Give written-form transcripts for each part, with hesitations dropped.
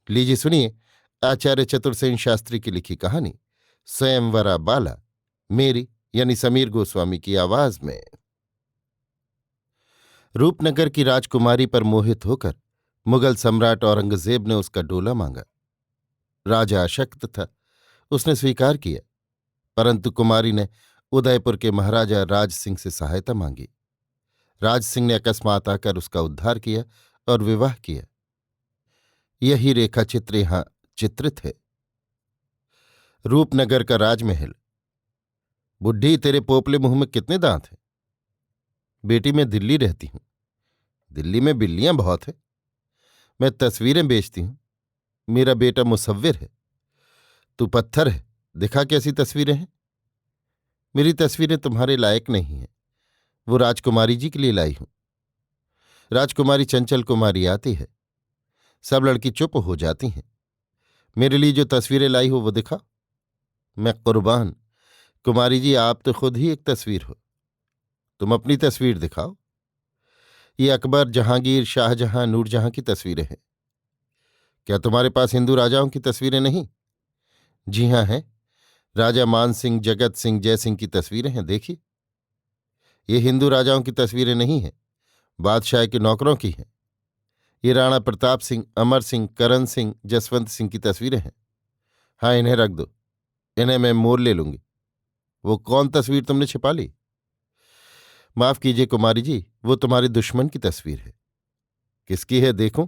लीजिए सुनिए आचार्य चतुर्सेन शास्त्री की लिखी कहानी स्वयंवरा बाला, मेरी यानी समीर गोस्वामी की आवाज में। रूपनगर की राजकुमारी पर मोहित होकर मुगल सम्राट औरंगजेब ने उसका डोला मांगा। राजा अशक्त था, उसने स्वीकार किया, परंतु कुमारी ने उदयपुर के महाराजा राज सिंह से सहायता मांगी। राज सिंह ने अकस्मात आकर उसका उद्धार किया और विवाह किया। यही रेखा चित्र यहां चित्रित है। रूपनगर का राजमहल। बुढ़ी, तेरे पोपले मुंह में कितने दांत हैं? बेटी, मैं दिल्ली रहती हूं। दिल्ली में बिल्लियां बहुत हैं। मैं तस्वीरें बेचती हूं। मेरा बेटा मुसव्विर है। तू पत्थर है, दिखा कैसी तस्वीरें हैं। मेरी तस्वीरें तुम्हारे लायक नहीं हैं, वो राजकुमारी जी के लिए लाई हूं। राजकुमारी चंचल कुमारी आती है, सब लड़की चुप हो जाती हैं। मेरे लिए जो तस्वीरें लाई हो वो दिखा। मैं कुर्बान। कुमारी जी, आप तो खुद ही एक तस्वीर हो। तुम अपनी तस्वीर दिखाओ। ये अकबर, जहांगीर, शाहजहां, नूरजहां की तस्वीरें हैं। क्या तुम्हारे पास हिंदू राजाओं की तस्वीरें नहीं? जी हां हैं। राजा मान सिंह, जगत सिंह, जयसिंह की तस्वीरें हैं, देखिए। ये हिंदू राजाओं की तस्वीरें नहीं हैं, बादशाह के नौकरों की हैं। ये राणा प्रताप सिंह, अमर सिंह, करण सिंह, जसवंत सिंह की तस्वीरें हैं। हाँ, इन्हें रख दो, इन्हें मैं मोल ले लूंगी। वो कौन तस्वीर तुमने छिपा ली? माफ कीजिए कुमारी जी, वो तुम्हारे दुश्मन की तस्वीर है। किसकी है देखूं?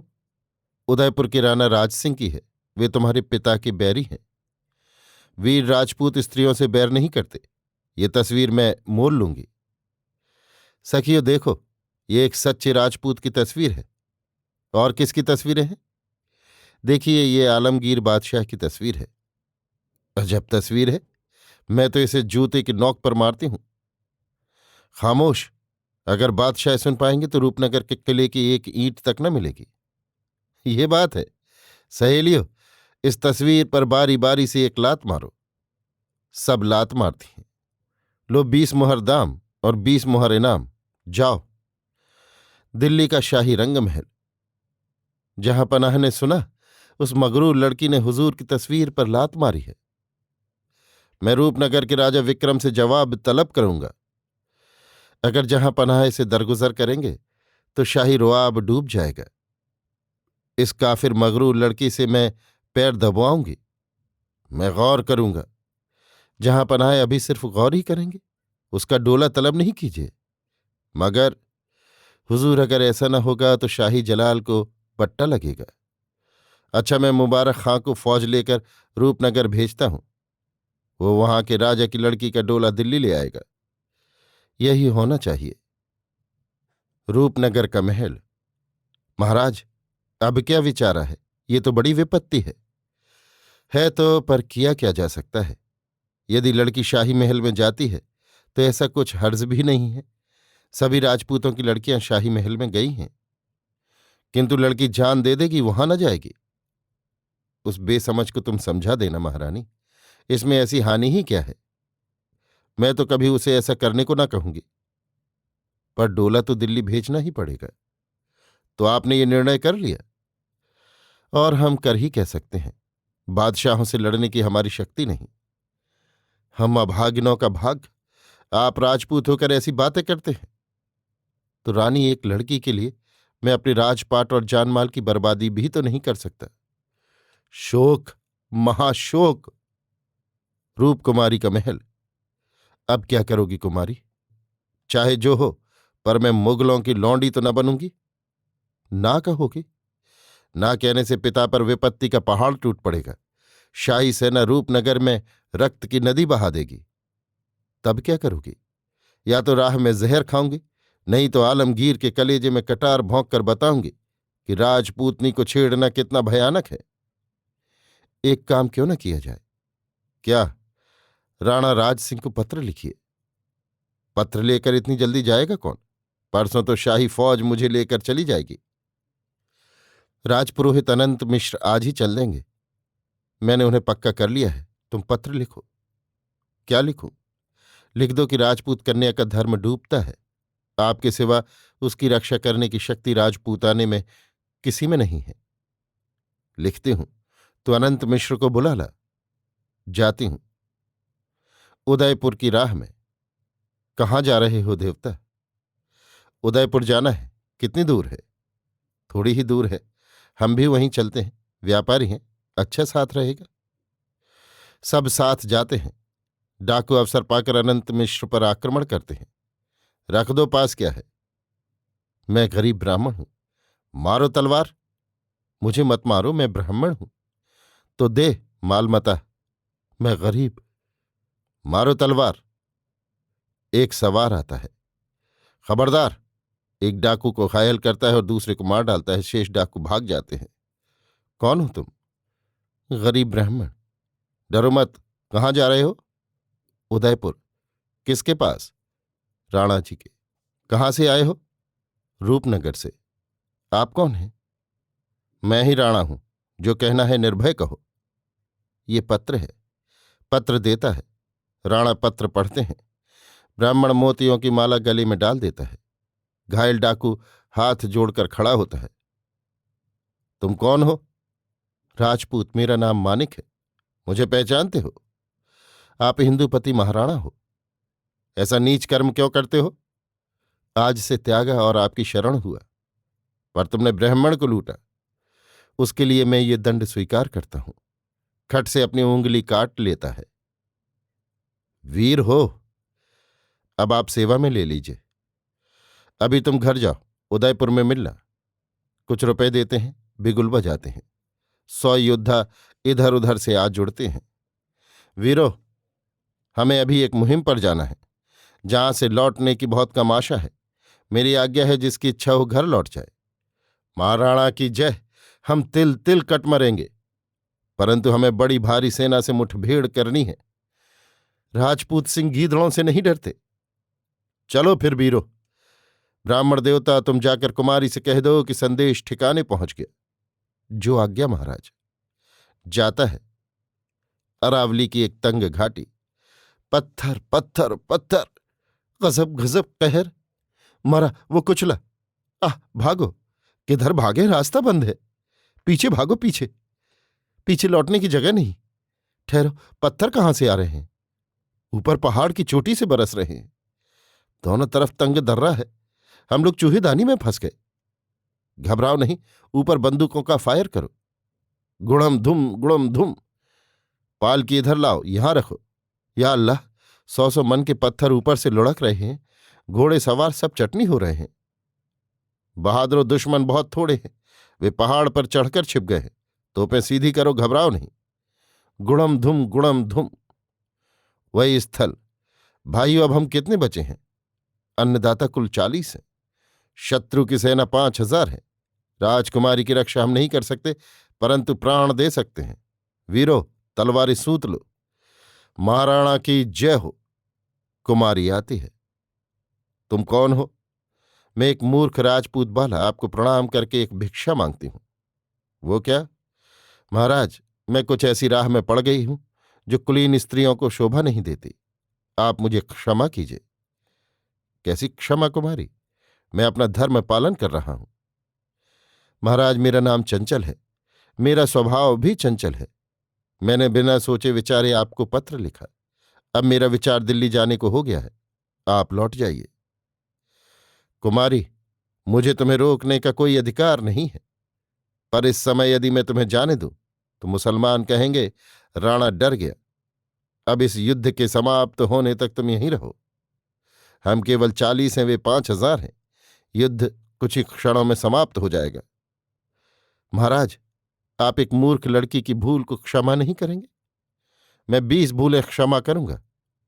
उदयपुर के राणा राज सिंह की है। वे तुम्हारे पिता के बैरी हैं। वीर राजपूत स्त्रियों से बैर नहीं करते। ये तस्वीर मैं मोल लूंगी। सखियो देखो, ये एक सच्चे राजपूत की तस्वीर है। और किसकी तस्वीरें हैं? देखिए, ये आलमगीर बादशाह की तस्वीर है। अजब तस्वीर है, मैं तो इसे जूते की नोक पर मारती हूं। खामोश। अगर बादशाह सुन पाएंगे तो रूपनगर के किले की एक ईंट तक न मिलेगी। ये बात है। सहेलियों, इस तस्वीर पर बारी बारी से एक लात मारो। सब लात मारती हैं। लो 20 मुहर दाम और 20 मुहर इनाम। जाओ। दिल्ली का शाही रंगमहल। जहां पनाह ने सुना, उस मगरूर लड़की ने हुजूर की तस्वीर पर लात मारी है। मैं रूपनगर के राजा विक्रम से जवाब तलब करूंगा। अगर जहां पनाह इसे दरगुजर करेंगे तो शाही रुआब डूब जाएगा। इस काफिर मगरूर लड़की से मैं पैर दबवाऊंगी। मैं गौर करूंगा। जहां पनाह अभी सिर्फ गौर ही करेंगे, उसका डोला तलब नहीं कीजिए। मगर हुजूर, अगर ऐसा न होगा तो शाही जलाल को पट्टा लगेगा। अच्छा, मैं मुबारक खां को फौज लेकर रूपनगर भेजता हूं। वो वहां के राजा की लड़की का डोला दिल्ली ले आएगा। यही होना चाहिए। रूपनगर का महल। महाराज, अब क्या विचारा है? ये तो बड़ी विपत्ति है तो, पर किया क्या जा सकता है? यदि लड़की शाही महल में जाती है तो ऐसा कुछ हर्ज भी नहीं है। सभी राजपूतों की लड़कियां शाही महल में गई हैं। किंतु लड़की जान दे देगी, वहां न जाएगी। उस बेसमझ को तुम समझा देना महारानी। इसमें ऐसी हानि ही क्या है? मैं तो कभी उसे ऐसा करने को ना कहूंगी। पर डोला तो दिल्ली भेजना ही पड़ेगा। तो आपने ये निर्णय कर लिया? और हम कर ही कह सकते हैं। बादशाहों से लड़ने की हमारी शक्ति नहीं। हम अभागिनों का भाग। आप राजपूत होकर ऐसी बातें करते हैं। तो रानी, एक लड़की के लिए मैं अपने राजपाट और जानमाल की बर्बादी भी तो नहीं कर सकता। शोक, महाशोक। रूप कुमारी का महल। अब क्या करोगी कुमारी? चाहे जो हो, पर मैं मुगलों की लौंडी तो न बनूंगी। ना कहोगी? ना कहने से पिता पर विपत्ति का पहाड़ टूट पड़ेगा। शाही सेना रूपनगर में रक्त की नदी बहा देगी। तब क्या करोगी? या तो राह में जहर खाऊंगी, नहीं तो आलमगीर के कलेजे में कटार भोंक कर बताऊंगी कि राजपूतनी को छेड़ना कितना भयानक है। एक काम क्यों न किया जाए? क्या? राणा राज सिंह को पत्र लिखिए। पत्र लेकर इतनी जल्दी जाएगा कौन? परसों तो शाही फौज मुझे लेकर चली जाएगी। राजपुरोहित अनंत मिश्र आज ही चल देंगे। मैंने उन्हें पक्का कर लिया है। तुम पत्र लिखो। क्या लिखूं? लिख दो कि राजपूत कन्या का धर्म डूबता है। आपके सिवा उसकी रक्षा करने की शक्ति राजपूताने में किसी में नहीं है। लिखती हूं तो अनंत मिश्र को बुला ला। जाती हूं। उदयपुर की राह में। कहाँ जा रहे हो देवता? उदयपुर जाना है। कितनी दूर है? थोड़ी ही दूर है। हम भी वहीं चलते हैं, व्यापारी हैं, अच्छा साथ रहेगा। सब साथ जाते हैं। डाकू अवसर पाकर अनंत मिश्र पर आक्रमण करते हैं। रख दो, पास क्या है? मैं गरीब ब्राह्मण हूं, मारो तलवार। मुझे मत मारो, मैं ब्राह्मण हूं। तो दे मालमता। मैं गरीब। मारो तलवार। एक सवार आता है। खबरदार। एक डाकू को घायल करता है और दूसरे को मार डालता है। शेष डाकू भाग जाते हैं। कौन हो तुम? गरीब ब्राह्मण। डरो मत। कहाँ जा रहे हो? उदयपुर। किसके पास? राणा जी के। कहाँ से आए हो? रूपनगर से। आप कौन हैं? मैं ही राणा हूं। जो कहना है निर्भय कहो। ये पत्र है। पत्र देता है। राणा पत्र पढ़ते हैं। ब्राह्मण मोतियों की माला गले में डाल देता है। घायल डाकू हाथ जोड़कर खड़ा होता है। तुम कौन हो? राजपूत। मेरा नाम मानिक है। मुझे पहचानते हो? आप हिंदूपति महाराणा हो। ऐसा नीच कर्म क्यों करते हो? आज से त्यागा और आपकी शरण हुआ। पर तुमने ब्राह्मण को लूटा, उसके लिए मैं ये दंड स्वीकार करता हूं। खट से अपनी उंगली काट लेता है। वीर हो। अब आप सेवा में ले लीजिए। अभी तुम घर जाओ, उदयपुर में मिलना। कुछ रुपए देते हैं, बिगुल बजाते हैं। 100 योद्धा इधर उधर से आ जुड़ते हैं। वीरो, हमें अभी एक मुहिम पर जाना है, जहां से लौटने की बहुत कम आशा है। मेरी आज्ञा है, जिसकी इच्छा हो घर लौट जाए। महाराणा की जय। हम तिल तिल कट मरेंगे, परंतु हमें बड़ी भारी सेना से मुठभेड़ करनी है। राजपूत सिंह गीदड़ों से नहीं डरते। चलो फिर वीरो। ब्राह्मण देवता, तुम जाकर कुमारी से कह दो कि संदेश ठिकाने पहुंच गया। जो आज्ञा महाराज। जाता है। अरावली की एक तंग घाटी। पत्थर पत्थर पत्थर। गजब गजब कहर। मरा वो कुचला। आह, भागो। किधर भागे? रास्ता बंद है। पीछे भागो, पीछे। पीछे लौटने की जगह नहीं। ठहरो, पत्थर कहां से आ रहे हैं? ऊपर पहाड़ की चोटी से बरस रहे हैं। दोनों तरफ तंग दर्रा है। हम लोग चूहेदानी में फंस गए। घबराओ नहीं, ऊपर बंदूकों का फायर करो। गुड़म धुम गुड़म धुम। पाल की इधर लाओ, यहां रखो। या अल्लाह, 100 मन के पत्थर ऊपर से लुढ़क रहे हैं। घोड़े सवार सब चटनी हो रहे हैं। बहादुर दुश्मन बहुत थोड़े हैं, वे पहाड़ पर चढ़कर छिप गए हैं। तोपें सीधी करो, घबराओ नहीं। गुड़म धुम गुड़म धुम। वही स्थल। भाइयों, अब हम कितने बचे हैं? अन्नदाता कुल 40 हैं। शत्रु की सेना 5000 है। राजकुमारी की रक्षा हम नहीं कर सकते, परंतु प्राण दे सकते हैं। वीरो, तलवारें सूत लो। महाराणा की जय हो। कुमारी आती है। तुम कौन हो? मैं एक मूर्ख राजपूत बाला आपको प्रणाम करके एक भिक्षा मांगती हूं। वो क्या? महाराज, मैं कुछ ऐसी राह में पड़ गई हूं जो कुलीन स्त्रियों को शोभा नहीं देती। आप मुझे क्षमा कीजिए। कैसी क्षमा कुमारी? मैं अपना धर्म पालन कर रहा हूं। महाराज, मेरा नाम चंचल है। मेरा स्वभाव भी चंचल है। मैंने बिना सोचे विचारे आपको पत्र लिखा। अब मेरा विचार दिल्ली जाने को हो गया है। आप लौट जाइए। कुमारी, मुझे तुम्हें रोकने का कोई अधिकार नहीं है, पर इस समय यदि मैं तुम्हें जाने दूं तो मुसलमान कहेंगे राणा डर गया। अब इस युद्ध के समाप्त होने तक तुम यहीं रहो। हम केवल 40 हैं, वे 5000 हैं। युद्ध कुछ ही क्षणों में समाप्त हो जाएगा। महाराज, आप एक मूर्ख लड़की की भूल को क्षमा नहीं करेंगे? मैं 20 भूलें क्षमा करूंगा,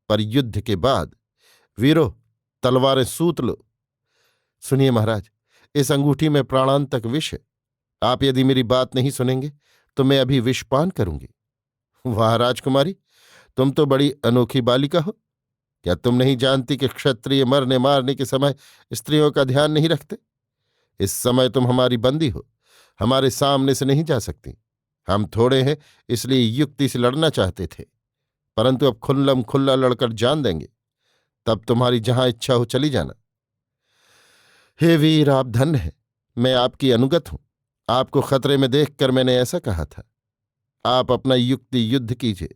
पर युद्ध के बाद। वीरो, तलवारें सूत लो। सुनिए महाराज, इस अंगूठी में प्राणांतक विष है। आप यदि मेरी बात नहीं सुनेंगे तो मैं अभी विषपान करूंगी। वाह राजकुमारी, तुम तो बड़ी अनोखी बालिका हो। क्या तुम नहीं जानती कि क्षत्रिय मरने मारने के समय स्त्रियों का ध्यान नहीं रखते? इस समय तुम हमारी बंदी हो, हमारे सामने से नहीं जा सकती। हम थोड़े हैं, इसलिए युक्ति से लड़ना चाहते थे, परंतु अब खुल्लम खुल्ला लड़कर जान देंगे। तब तुम्हारी जहां इच्छा हो चली जाना। हे वीर, आप धन्य हैं। मैं आपकी अनुगत हूं। आपको खतरे में देखकर मैंने ऐसा कहा था। आप अपना युक्ति युद्ध कीजिए,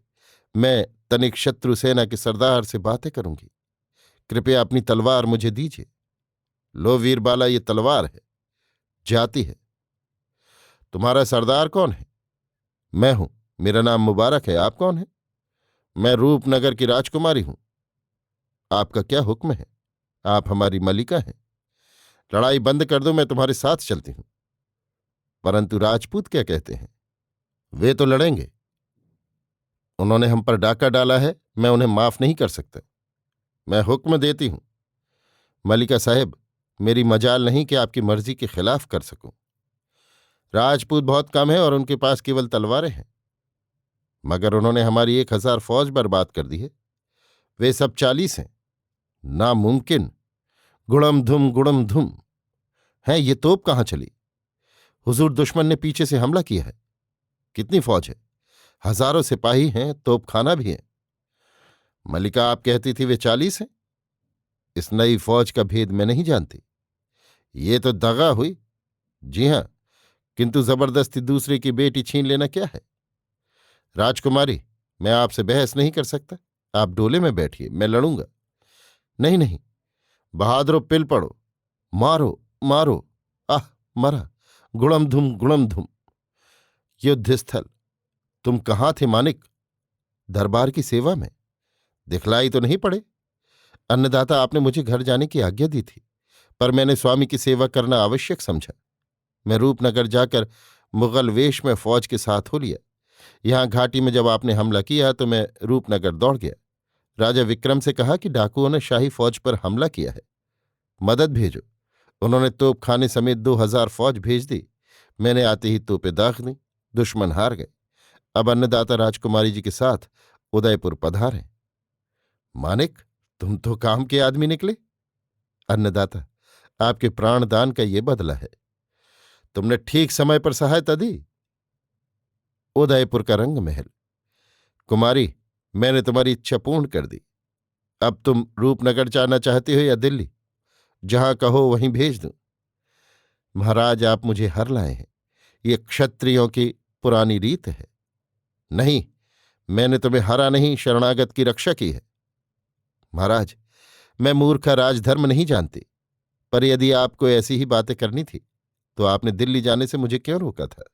मैं तनिक शत्रु सेना के सरदार से बातें करूंगी। कृपया अपनी तलवार मुझे दीजिए। लो वीरबाला, ये तलवार है, जाती है। तुम्हारा सरदार कौन है? मैं हूं, मेरा नाम मुबारक है। आप कौन है? मैं रूपनगर की राजकुमारी हूं। आपका क्या हुक्म है? आप हमारी मलिका हैं। लड़ाई बंद कर दो, मैं तुम्हारे साथ चलती हूं। परंतु राजपूत क्या कहते हैं? वे तो लड़ेंगे। उन्होंने हम पर डाका डाला है, मैं उन्हें माफ नहीं कर सकता। मैं हुक्म देती हूं। मलिका साहेब, मेरी मजाल नहीं कि आपकी मर्जी के खिलाफ कर सकूं। राजपूत बहुत कम है और उनके पास केवल तलवारें हैं, मगर उन्होंने हमारी 1,000 फौज बर्बाद कर दी है। वे सब 40 हैं। नामुमकिन। गुड़म धुम है। ये तोप कहाँ चली? हुजूर, दुश्मन ने पीछे से हमला किया है। कितनी फौज है? हजारों सिपाही हैं, तोपखाना भी है। मलिका, आप कहती थी वे 40 हैं। इस नई फौज का भेद मैं नहीं जानती। ये तो दगा हुई। जी हां, किंतु जबरदस्ती दूसरे की बेटी छीन लेना क्या है? राजकुमारी, मैं आपसे बहस नहीं कर सकता। आप डोले में बैठिए, मैं लड़ूंगा। नहीं नहीं, बहादुरों, पिल पड़ो, मारो मारो। आह, मरा। गुड़म धुम। युद्धस्थल। तुम कहाँ थे मानिक? दरबार की सेवा में। दिखलाई तो नहीं पड़े? अन्नदाता, आपने मुझे घर जाने की आज्ञा दी थी, पर मैंने स्वामी की सेवा करना आवश्यक समझा। मैं रूपनगर जाकर मुगल वेश में फौज के साथ हो लिया। यहां घाटी में जब आपने हमला किया तो मैं रूपनगर दौड़ गया। राजा विक्रम से कहा कि डाकुओं ने शाही फौज पर हमला किया है, मदद भेजो। उन्होंने तोपखाने समेत 2,000 फौज भेज दी। मैंने आते ही तोपें दाग दी। दुश्मन हार गए। अब अन्नदाता राजकुमारी जी के साथ उदयपुर पधारें। मानिक, तुम तो काम के आदमी निकले। अन्नदाता, आपके प्राणदान का ये बदला है। तुमने ठीक समय पर सहायता दी। उदयपुर का रंग महल। कुमारी, मैंने तुम्हारी इच्छा पूर्ण कर दी। अब तुम रूपनगर जाना चाहती हो या दिल्ली? जहां कहो वहीं भेज दूं। महाराज, आप मुझे हर लाए हैं, ये क्षत्रियों की पुरानी रीत है। नहीं, मैंने तुम्हें हरा नहीं, शरणागत की रक्षा की है। महाराज, मैं मूर्खा राजधर्म नहीं जानती, पर यदि आपको ऐसी ही बातें करनी थी तो आपने दिल्ली जाने से मुझे क्यों रोका था?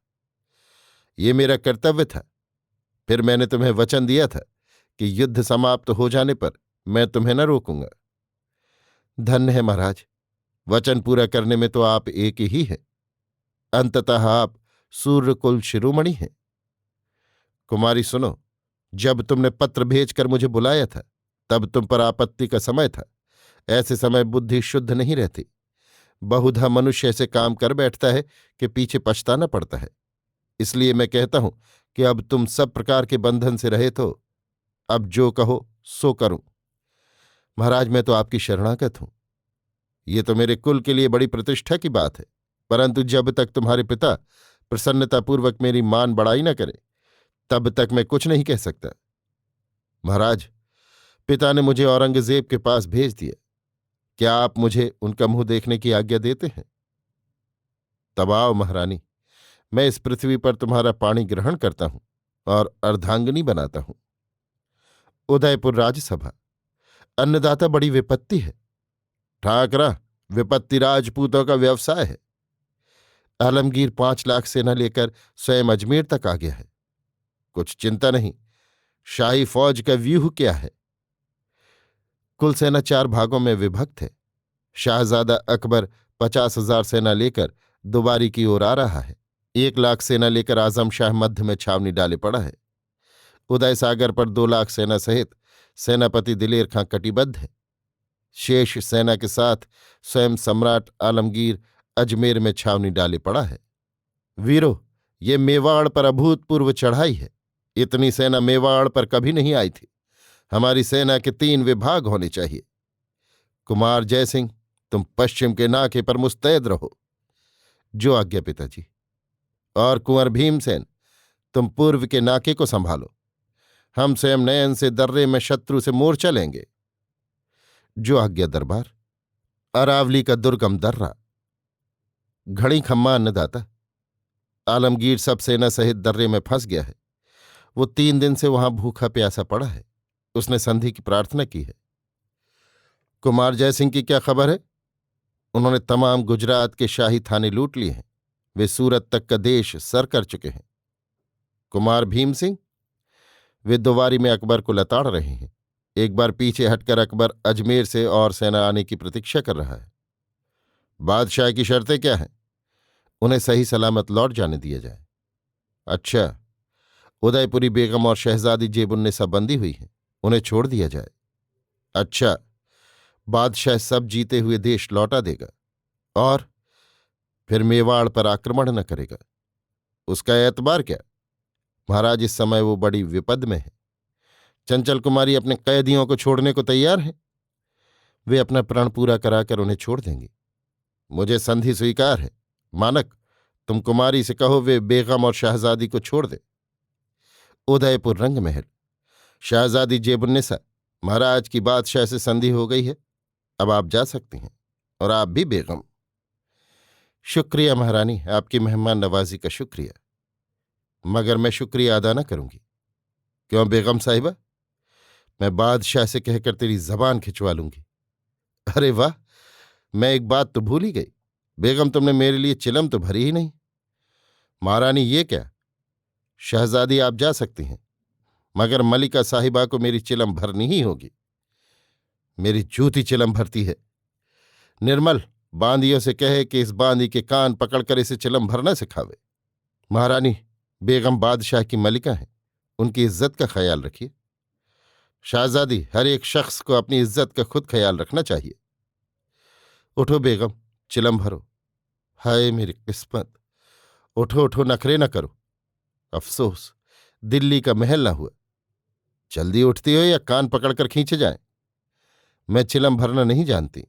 ये मेरा कर्तव्य था। फिर मैंने तुम्हें वचन दिया था कि युद्ध समाप्त हो जाने पर मैं तुम्हें न रोकूंगा। धन्य है महाराज, वचन पूरा करने में तो आप एक ही हैं। अंततः आप सूर्यकुल शिरोमणि हैं। कुमारी सुनो, जब तुमने पत्र भेजकर मुझे बुलाया था तब तुम पर आपत्ति का समय था। ऐसे समय बुद्धि शुद्ध नहीं रहती। बहुधा मनुष्य ऐसे काम कर बैठता है कि पीछे पछताना पड़ता है। इसलिए मैं कहता हूं कि अब तुम सब प्रकार के बंधन से रहे तो अब जो कहो सो करूं। महाराज, मैं तो आपकी शरणागत हूं। ये तो मेरे कुल के लिए बड़ी प्रतिष्ठा की बात है, परंतु जब तक तुम्हारे पिता प्रसन्नतापूर्वक मेरी मान बढ़ाई न करे तब तक मैं कुछ नहीं कह सकता। महाराज, पिता ने मुझे औरंगजेब के पास भेज दिया। क्या आप मुझे उनका मुंह देखने की आज्ञा देते हैं? तब आओ महारानी, मैं इस पृथ्वी पर तुम्हारा पाणी ग्रहण करता हूं और अर्धांगिनी बनाता हूं। उदयपुर राज्यसभा। अन्नदाता, बड़ी विपत्ति है। ठाकरा, विपत्ति राजपूतों का व्यवसाय है। आलमगीर 5 लाख सेना लेकर स्वयं अजमेर तक आ गया है। कुछ चिंता नहीं। शाही फौज का व्यूह क्या है? कुल सेना 4 भागों में विभक्त है। शाहजादा अकबर 50,000 सेना लेकर दुबारी की ओर आ रहा है। 1 लाख सेना लेकर आजम शाह मध्य में छावनी डाले पड़ा है। उदय सागर पर 2 लाख सेना सहित सेनापति दिलेर खां कटिबद्ध है। शेष सेना के साथ स्वयं सम्राट आलमगीर अजमेर में छावनी डाले पड़ा है। वीरो, ये मेवाड़ पर अभूतपूर्व चढ़ाई है। इतनी सेना मेवाड़ पर कभी नहीं आई थी। हमारी सेना के 3 विभाग होने चाहिए। कुमार जयसिंह, तुम पश्चिम के नाके पर मुस्तैद रहो। जो आज्ञा पिताजी। और कुंवर भीमसेन, तुम पूर्व के नाके को संभालो। हम स्वयं नयन से दर्रे में शत्रु से मोर्चा लेंगे। जो आज्ञा दरबार। अरावली का दुर्गम दर्रा। घड़ी खम्मा अन्नदाता। आलमगीर सब सेना सहित दर्रे में फंस गया है। वो 3 दिन से वहां भूखा प्यासा पड़ा है। उसने संधि की प्रार्थना की है। कुमार जयसिंह की क्या खबर है? उन्होंने तमाम गुजरात के शाही थाने लूट लिए हैं। वे सूरत तक का देश सर कर चुके हैं। कुमार भीम सिंह? वे दोवारी में अकबर को लताड़ रहे हैं। एक बार पीछे हटकर अकबर अजमेर से और सेना आने की प्रतीक्षा कर रहा है। बादशाह की शर्तें क्या हैं? उन्हें सही सलामत लौट जाने दिया जाए। अच्छा, उदयपुरी बेगम और शहजादी जेबुन्निसा बंदी हुई हैं, उन्हें छोड़ दिया जाए। अच्छा, बादशाह सब जीते हुए देश लौटा देगा और फिर मेवाड़ पर आक्रमण न करेगा। उसका एतबार क्या? महाराज, इस समय वो बड़ी विपद में है। चंचल कुमारी अपने कैदियों को छोड़ने को तैयार है। वे अपना प्रण पूरा कराकर उन्हें छोड़ देंगे। मुझे संधि स्वीकार है। मानक, तुम कुमारी से कहो वे बेगम और शहजादी को छोड़ दे। उदयपुर रंग महल। शहजादी जेबुन्निसा, महाराज की बादशाह से संधि हो गई है। अब आप जा सकती हैं, और आप भी बेगम। शुक्रिया महारानी, आपकी मेहमान नवाजी का शुक्रिया। मगर मैं शुक्रिया अदा न करूंगी। क्यों बेगम साहिबा? मैं बादशाह से कहकर तेरी जबान खिंचवा लूंगी। अरे वाह, मैं एक बात तो भूल ही गई। बेगम, तुमने मेरे लिए चिलम तो भरी ही नहीं। महारानी, ये क्या? शहजादी, आप जा सकती हैं, मगर मलिका साहिबा को मेरी चिलम भरनी ही होगी। मेरी जूती चिलम भरती है। निर्मल, बांदियों से कहे कि इस बांदी के कान पकड़कर इसे चिलम भरना सिखावे। महारानी, बेगम बादशाह की मलिका हैं, उनकी इज्जत का ख्याल रखिए। शहजादी, हर एक शख्स को अपनी इज्जत का खुद ख्याल रखना चाहिए। उठो बेगम, चिलम भरो। हाय मेरी किस्मत! उठो उठो, नखरे न करो। अफसोस, दिल्ली का महल ना हुआ। जल्दी उठती हो या कान पकड़कर खींचे जाएं? मैं चिलम भरना नहीं जानती।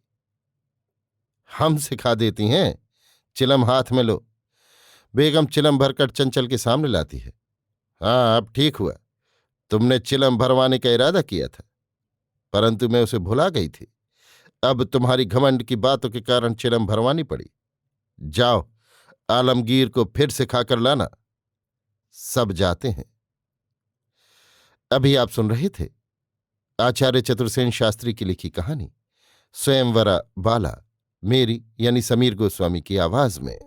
हम सिखा देती हैं। चिलम हाथ में लो। बेगम चिलम भरकर चंचल के सामने लाती है। हाँ, अब ठीक हुआ। तुमने चिलम भरवाने का इरादा किया था, परंतु मैं उसे भुला गई थी। अब तुम्हारी घमंड की बातों के कारण चिलम भरवानी पड़ी। जाओ, आलमगीर को फिर सिखाकर लाना। सब जाते हैं। अभी आप सुन रहे थे आचार्य चतुर्सेन शास्त्री की लिखी कहानी स्वयंवरा बाला, मेरी यानी समीर गोस्वामी की आवाज में।